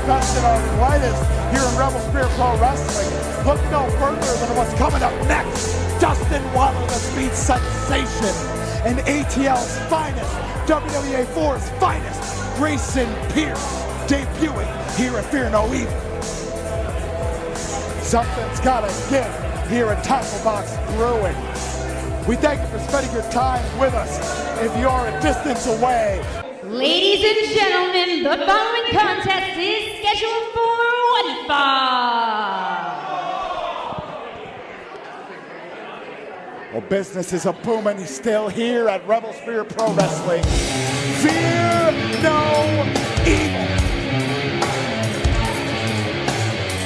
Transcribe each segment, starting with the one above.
best and our brightest here in Rebel Spirit Pro Wrestling. Look no further than what's coming up next. Dustin Waller, the Speed Sensation, and ATL's finest, WWA 4's finest, Grayson Pierce, debuting here at Fear No Evil. Something's gotta give here at Tackle Box Brewing. We thank you for spending your time with us if you are a distance away. Ladies and gentlemen, the following contest is scheduled for one fall. Well, business is a booming still here at Rebel Spirit Pro Wrestling. Fear no evil.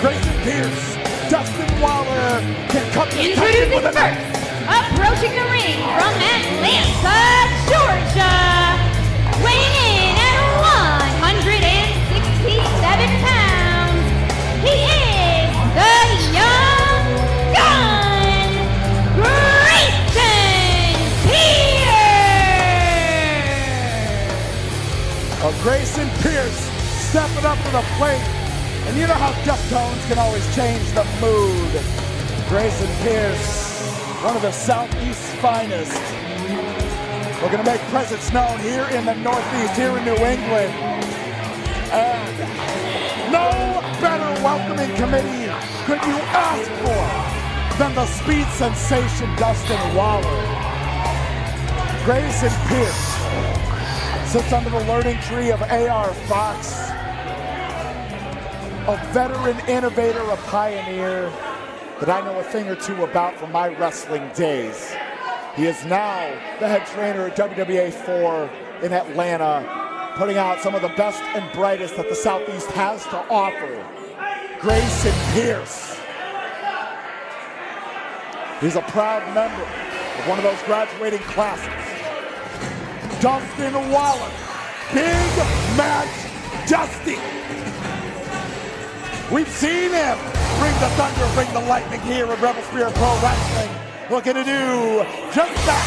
Grayson Pierce, Dustin Waller can come to Introducing with first, approaching the ring from Atlanta, Georgia, weighing in at 167 pounds, he is the young gun, Grayson Pierce! Grayson Pierce stepping up to the plate. And you know how Deftones can always change the mood. Grayson Pierce, one of the Southeast's finest. We're going to make presence known here in the Northeast, here in New England. And no better welcoming committee could you ask for than the Speed Sensation Dustin Waller. Grayson Pierce sits under the learning tree of A.R. Fox. A veteran innovator, a pioneer that I know a thing or two about from my wrestling days. He is now the head trainer at WWA 4 in Atlanta, putting out some of the best and brightest that the Southeast has to offer. Grayson Pierce. He's a proud member of one of those graduating classes. Dustin Waller, big match Dusty. We've seen him bring the thunder, bring the lightning here at Rebel Spirit Pro Wrestling. Looking to do just that.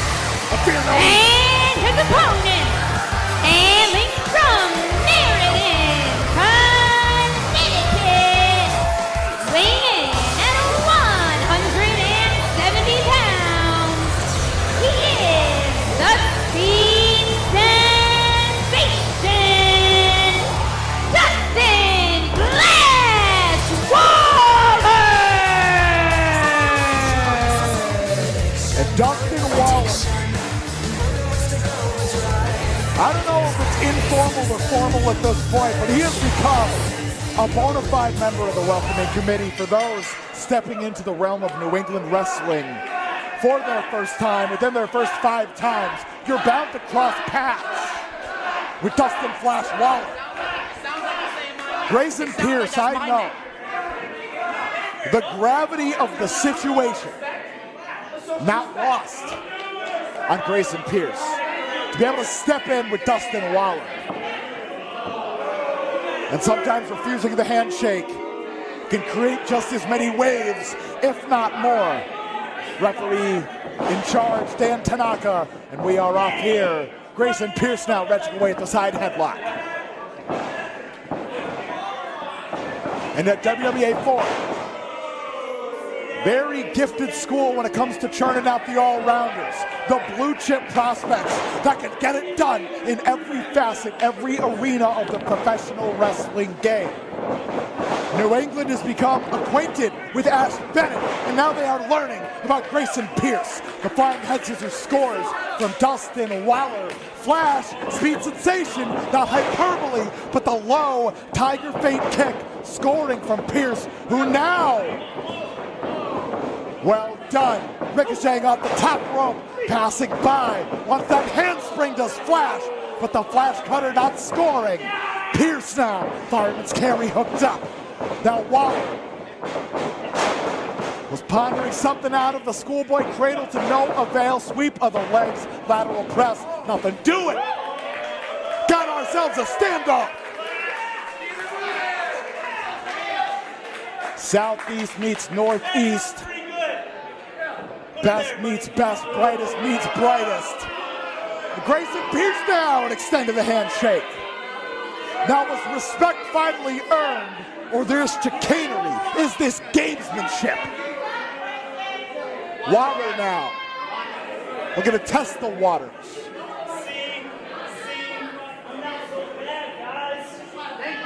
And his opponent, hailing from Meriden, Connecticut, weighing in at 170 pounds, he is the Speed Sensation, Dustin Dustin Waller. I don't know if it's informal or formal at this point, but he has become a bona fide member of the welcoming committee for those stepping into the realm of New England wrestling for their first time. Within their first 5 times, you're bound to cross paths with Dustin Flash Waller. Grayson Pierce, I know the gravity of the situation not lost on Grayson Pierce. To be able to step in with Dustin Waller. And sometimes refusing the handshake can create just as many waves, if not more. Referee in charge, Dan Tanaka, and we are off here. Grayson Pierce now retching away at the side headlock. And at WWA 4, very gifted school when it comes to churning out the all-rounders, the blue chip prospects that can get it done in every facet, every arena of the professional wrestling game. New England has become acquainted with Ash Bennett, and now they are learning about Grayson Pierce. The flying head scissors scores from Dustin Waller. Flash, Speed Sensation, the hyperbole, but the low Tiger Fate kick scoring from Pierce, who now, well done, ricocheting off the top rope, passing by. Once that handspring does Flash, but the Flash cutter not scoring. Pierce now, fireman's carry hooked up. Now Waller was pondering something out of the schoolboy cradle to no avail. Sweep of the legs, lateral press, nothing. Do it! Got ourselves a standoff. Southeast meets Northeast. Best meets best, brightest meets brightest. Grayson Pierce now and extended the handshake. Now was respect finally earned, or there's chicanery? Is this gamesmanship? Waller now. We're gonna test the waters.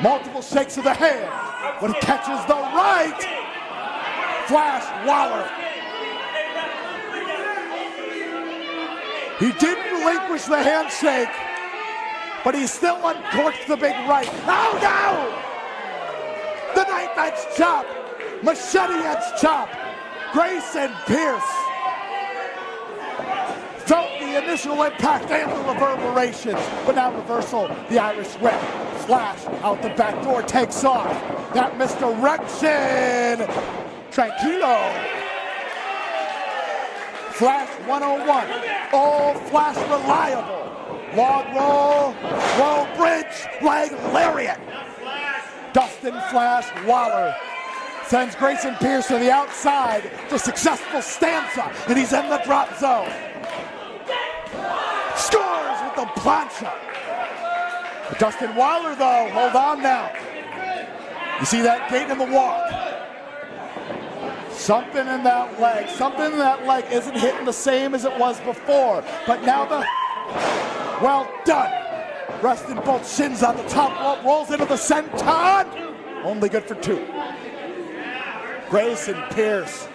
Multiple shakes of the hand. When he catches the right, Flash Waller. He didn't relinquish the handshake, but he still uncorked the big right. Oh no! The knife edge chop, machete edge chop. Grayson Pierce felt the initial impact and the reverberations, but now reversal, the Irish whip. Flash out the back door, takes off. That misdirection. Tranquilo. Flash 101. Oh, Flash reliable. Log roll, roll bridge, leg lariat. Dustin Flash Waller sends Grayson Pierce to the outside. The successful stanza, and he's in the drop zone. Scores with the plancha. Dustin Waller, though, hold on now. You see that gait in the walk. Something in that leg isn't hitting the same as it was before. But now well done. Resting both shins on the top rope, rolls into the senton. Only good for 2. Grayson Pierce.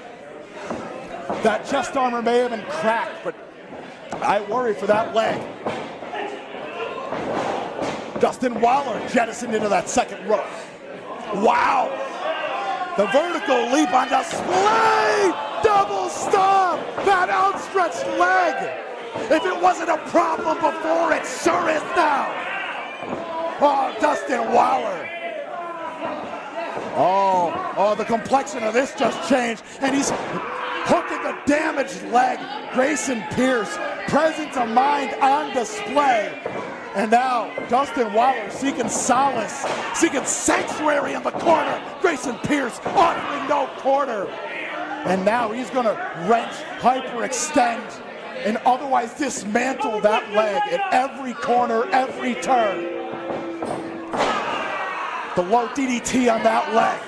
That chest armor may have been cracked, but I worry for that leg. Dustin Waller jettisoned into that second rope. Wow! The vertical leap on display! Double stomp! That outstretched leg! If it wasn't a problem before, it sure is now! Oh, Dustin Waller! Oh, the complexion of this just changed, and he's hooking the damaged leg. Grayson Pierce, presence of mind on display. And now, Dustin Waller seeking solace, seeking sanctuary in the corner. Grayson Pierce offering no quarter. And now he's gonna wrench, hyperextend, and otherwise dismantle that leg at every corner, every turn. The low DDT on that leg.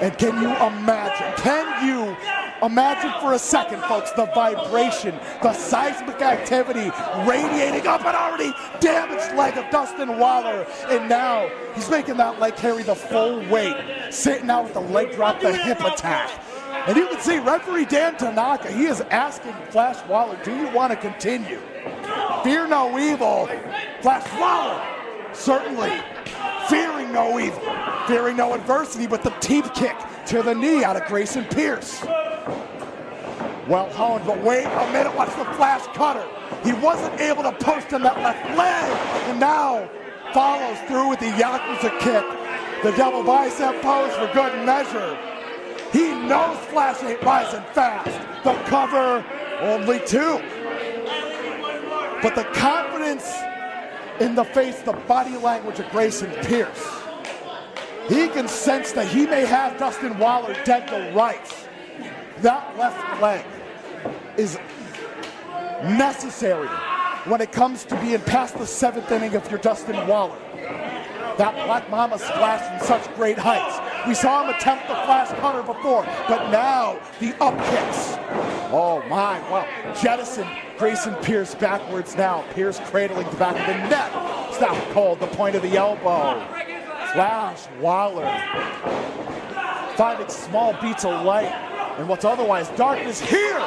And can you imagine for a second, folks, the vibration, the seismic activity radiating up an already damaged leg of Dustin Waller. And now he's making that leg carry the full weight, sitting out with the leg drop, the hip attack. And you can see referee Dan Tanaka, he is asking Flash Waller, do you want to continue? Fear no evil. Flash Waller, certainly fearing no evil, fearing no adversity, but the teep kick to the knee out of Grayson Pierce. Well honed, but wait a minute, watch the Flash cutter. He wasn't able to post on that left leg, and now follows through with the Yakuza kick. The double bicep pose for good measure. He knows Flash ain't rising fast. The cover, only 2. But the confidence in the face, the body language of Grayson Pierce. He can sense that he may have Dustin Waller dead to rights. That left leg is necessary when it comes to being past the 7th inning if you're Dustin Waller. That Black Mama splash from such great heights. We saw him attempt the Flash cutter before, but now the up kicks. Oh my, well, jettison Grayson Pierce backwards now. Pierce cradling the back of the neck. Stop cold, the point of the elbow. Flash Waller finding small beats of light in what's otherwise darkness here.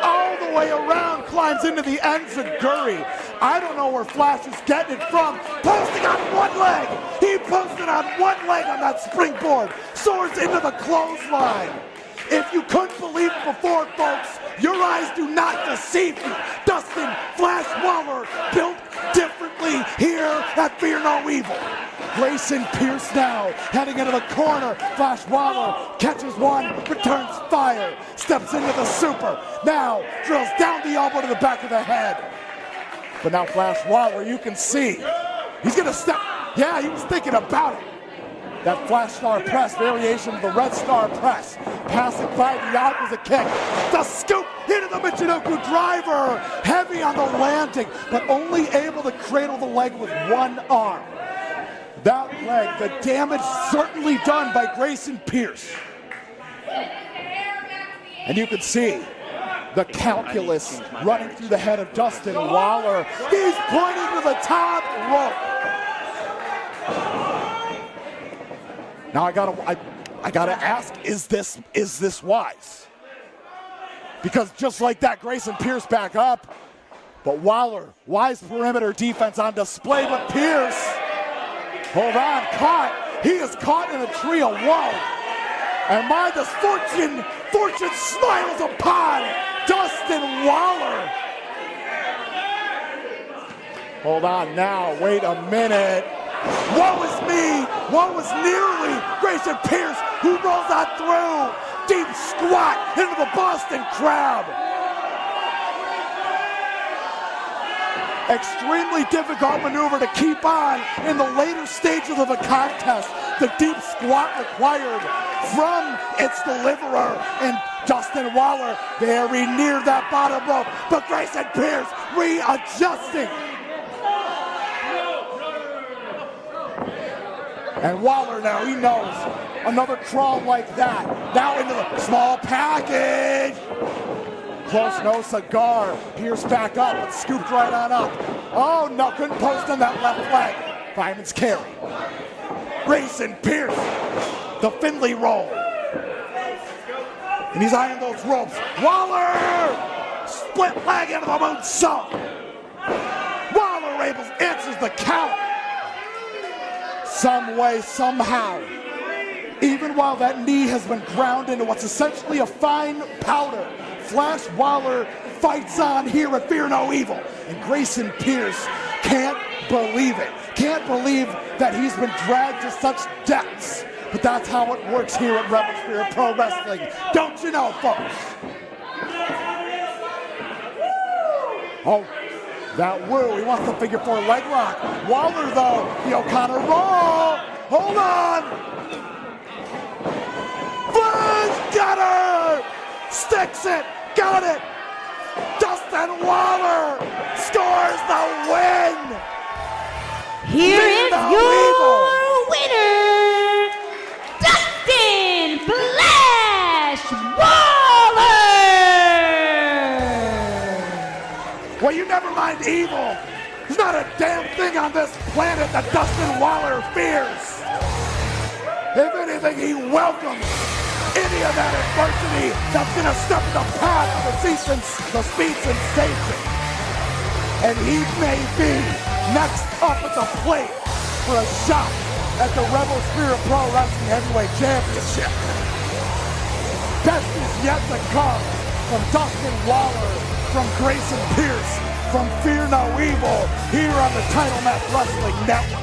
All the way around, climbs into the enziguri. I don't know where Flash is getting it from. Posting on one leg. He posted on one leg on that springboard. Soars into the clothesline. If you couldn't believe before, folks, your eyes do not deceive you. Dustin Flash Waller built differently here at Fear No Evil. Grayson Pierce now heading into the corner. Flash Waller catches one, returns fire, steps into the super. Now drills down the elbow to the back of the head. But now Flash Waller, you can see, he's gonna step. Yeah, he was thinking about it. That Flash Star Press, variation of the Red Star Press. Passing by the Yakuza kick. The scoop into the Michinoku driver. Heavy on the landing, but only able to cradle the leg with one arm. That leg, the damage certainly done by Grayson Pierce. And you can see the calculus running through the head of Dustin Waller. He's pointing to the top rope. Now I gotta ask, is this wise? Because just like that, Grayson Pierce back up, but Waller, wise perimeter defense on display, but Pierce, hold on, caught. He is caught in a tree of woe. And my fortune smiles upon Dustin Waller. Hold on now, wait a minute. Woe is me, woe is nearly Grayson Pierce, who rolls on through. Deep squat into the Boston Crab. Extremely difficult maneuver to keep on in the later stages of the contest. The deep squat required from its deliverer, and Dustin Waller very near that bottom rope, but Grayson Pierce readjusting. And Waller now, he knows, another crawl like that. Now into the small package. Close, no cigar. Pierce back up, but scooped right on up. Oh no, couldn't post on that left leg. Fireman's carry. Grayson Pierce, the Finley roll. And he's eyeing those ropes. Waller! Split leg into the moonsault. Waller answers the count. Some way, somehow, even while that knee has been ground into what's essentially a fine powder, Flash Waller fights on here at Fear No Evil. And Grayson Pierce can't believe it. Can't believe that he's been dragged to such depths. But that's how it works here at Rebel Spirit Pro Wrestling. Don't you know, folks? Oh, that woo. He wants the figure four leg lock. Waller, though, the O'Connor roll. Hold on. Flash got her. Sticks it. Got it. Dustin Waller scores the win. Here is your winner, Dustin Flash Waller! Well, you never mind evil. There's not a damn thing on this planet that Dustin Waller fears. If anything, he welcomes any of that adversity that's gonna step in the path of the speed sensation. And he may be next up at the plate for a shot at the Rebel Spirit Pro Wrestling Heavyweight Championship. Best is yet to come from Dustin Waller, from Grayson Pierce, from Fear No Evil, here on the Title Match Wrestling Network.